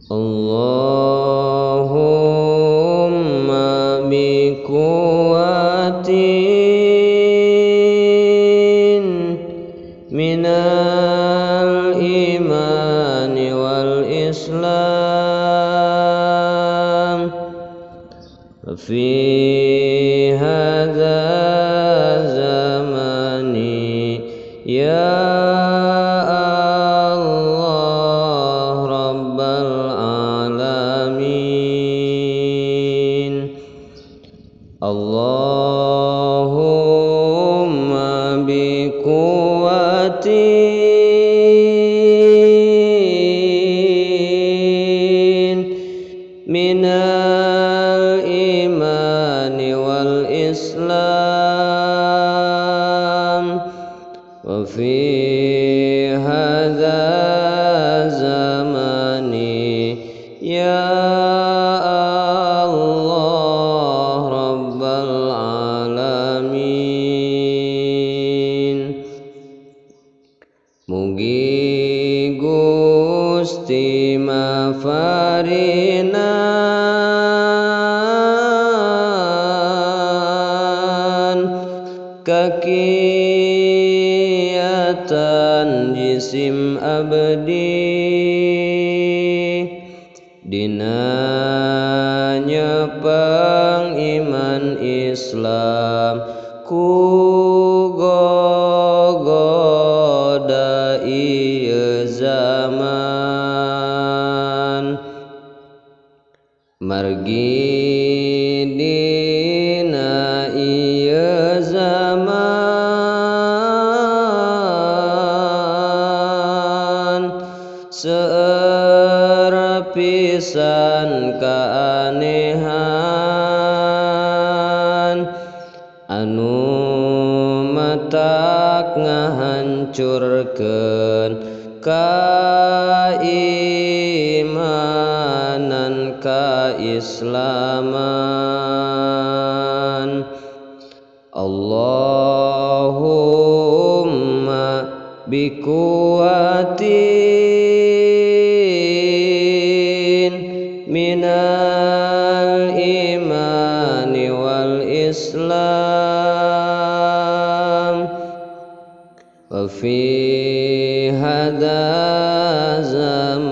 Allahumma biquwatin minal imani wal islam fi hadza zamani ya Allah rabbal alamin. Allahumma biquwatin minal imani wal islam wa fi hadza zamani ya Allah rabbal alamin. Mugi Gusti mafarinan kakiyatan jisim abdi dina nyepeng iman Islam ku gogoda ieu zaman margi dina ieu zaman seueur pisan kaanehan anu matak ngahancurkeun kaimanan kaislaman. Allahumma biquwatin minal imani wal islam wa fi hadza zaman